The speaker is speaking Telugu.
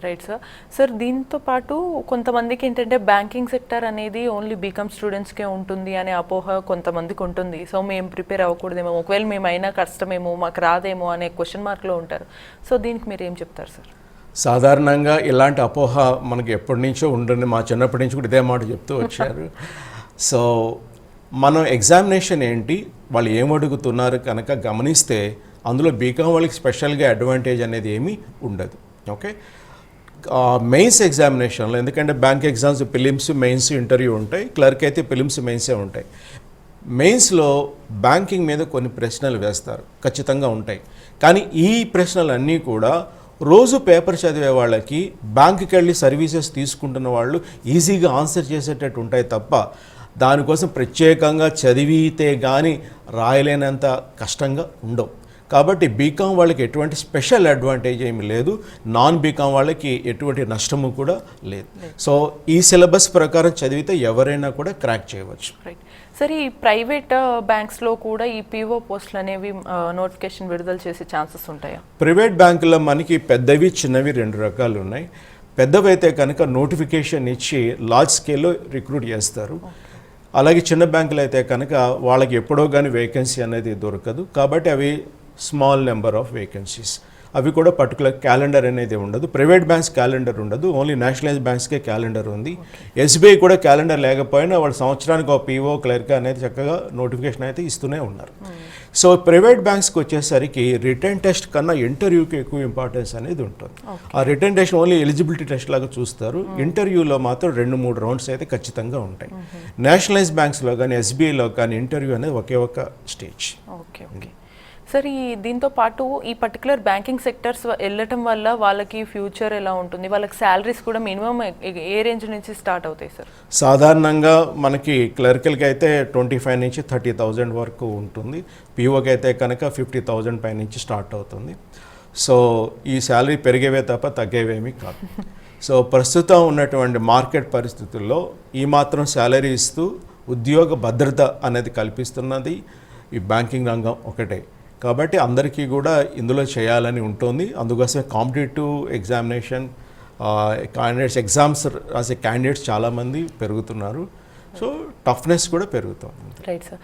Right sir. సార్ దీంతో పాటు కొంతమందికి ఏంటంటే బ్యాంకింగ్ సెక్టర్ అనేది ఓన్లీ బీకామ్ స్టూడెంట్స్కే ఉంటుంది అనే అపోహ కొంతమందికి ఉంటుంది. సో మేము ప్రిపేర్ అవ్వకూడదేమో, ఒకవేళ మేము అయినా కష్టమేమో, మాకు రాదేమో అనే క్వశ్చన్ మార్క్లో ఉంటారు. సో దీనికి మీరు ఏం చెప్తారు సార్? సాధారణంగా ఇలాంటి అపోహ మనకి ఎప్పటి నుంచో ఉంటుంది. మా చిన్నప్పటి నుంచి కూడా ఇదే మాట చెప్తూ వచ్చారు. సో మనం ఎగ్జామినేషన్ ఏంటి, వాళ్ళు ఏం అడుగుతున్నారు కనుక గమనిస్తే అందులో బీకామ్ వాళ్ళకి స్పెషల్గా అడ్వాంటేజ్ అనేది ఏమీ ఉండదు. ఓకే, మెయిన్స్ ఎగ్జామినేషన్లో ఎందుకంటే bank exams prelims mains interview ఉంటాయి, క్లర్క్ అయితే ప్రిలిమ్స్ మెయిన్సే ఉంటాయి. మెయిన్స్లో బ్యాంకింగ్ మీద కొన్ని ప్రశ్నలు వేస్తారు, ఖచ్చితంగా ఉంటాయి. కానీ ఈ ప్రశ్నలన్నీ కూడా రోజు పేపర్ చదివే వాళ్ళకి, బ్యాంకుకి వెళ్ళి సర్వీసెస్ తీసుకుంటున్న వాళ్ళు ఈజీగా ఆన్సర్ చేసేటట్టు ఉంటాయి తప్ప దానికోసం ప్రత్యేకంగా చదివితే కానీ రాయలేనంత కష్టంగా ఉండవు. కాబట్టి బీకామ్ వాళ్ళకి ఎటువంటి స్పెషల్ అడ్వాంటేజ్ ఏమి లేదు, నాన్ బీకామ్ వాళ్ళకి ఎటువంటి నష్టము కూడా లేదు. సో ఈ సిలబస్ ప్రకారం చదివితే ఎవరైనా కూడా క్రాక్ చేయవచ్చు. రైట్ సార్, ఈ ప్రైవేట్ బ్యాంక్స్లో కూడా ఈ పీఓ పోస్టులు అనేవి నోటిఫికేషన్ విడుదల చేసే ఛాన్సెస్ ఉంటాయా? ప్రైవేట్ బ్యాంకుల్లో మనకి పెద్దవి చిన్నవి రెండు రకాలు ఉన్నాయి. పెద్దవైతే కనుక నోటిఫికేషన్ ఇచ్చి లార్జ్ స్కేల్లో రిక్రూట్ చేస్తారు. అలాగే చిన్న బ్యాంకులు అయితే కనుక వాళ్ళకి ఎప్పుడో కానీ వేకెన్సీ అనేది దొరకదు. కాబట్టి అవి స్మాల్ నెంబర్ ఆఫ్ వేకెన్సీస్. అవి కూడా పర్టికులర్ క్యాలెండర్ అనేది ఉండదు. ప్రైవేట్ బ్యాంక్స్ క్యాలెండర్ ఉండదు, ఓన్లీ నేషనలైజ్ బ్యాంక్స్కే క్యాలెండర్ ఉంది. ఎస్బీఐ కూడా క్యాలెండర్ లేకపోయినా వాళ్ళు సంవత్సరానికి ఒక పీఓ క్లర్క్ అనేది చక్కగా నోటిఫికేషన్ అయితే ఇస్తూనే ఉన్నారు. సో ప్రైవేట్ బ్యాంక్స్కి వచ్చేసరికి రిటర్న్ టెస్ట్ కన్నా ఇంటర్వ్యూకి ఎక్కువ ఇంపార్టెన్స్ అనేది ఉంటుంది. ఆ return test only eligibility test లాగా చూస్తారు. ఇంటర్వ్యూలో మాత్రం 2-3 రౌండ్స్ అయితే ఖచ్చితంగా ఉంటాయి. నేషనలైజ్ బ్యాంక్స్లో కానీ ఎస్బీఐలో కానీ ఇంటర్వ్యూ అనేది ఒకే ఒక స్టేజ్. ఓకే ఓకే సార్, ఈ దీంతో పాటు ఈ పర్టికులర్ బ్యాంకింగ్ సెక్టర్స్ వెళ్ళటం వల్ల వాళ్ళకి ఫ్యూచర్ ఎలా ఉంటుంది? వాళ్ళకి శాలరీస్ కూడా మినిమం ఏ రేంజ్ నుంచి స్టార్ట్ అవుతాయి సార్? సాధారణంగా మనకి క్లర్కల్కి అయితే 25,000 నుంచి 30,000 వరకు ఉంటుంది. పీఓకి అయితే కనుక 50,000 పై నుంచి స్టార్ట్ అవుతుంది. సో ఈ శాలరీ పెరిగేవే తప్ప తగ్గేవేమీ కాదు. సో ప్రస్తుతం ఉన్నటువంటి మార్కెట్ పరిస్థితుల్లో ఈ మాత్రం శాలరీ ఇస్తూ ఉద్యోగ భద్రత అనేది కల్పిస్తున్నది ఈ బ్యాంకింగ్ రంగం ఒకటే. కాబట్టి అందరికీ కూడా ఇందులో చేయాలని ఉంటుంది. అందుకోసమే కాంపిటేటివ్ ఎగ్జామినేషన్ క్యాండిడేట్స్ ఎగ్జామ్స్ రాసే క్యాండిడేట్స్ చాలామంది పెరుగుతున్నారు. సో టఫ్నెస్ కూడా పెరుగుతుంది. Right sir.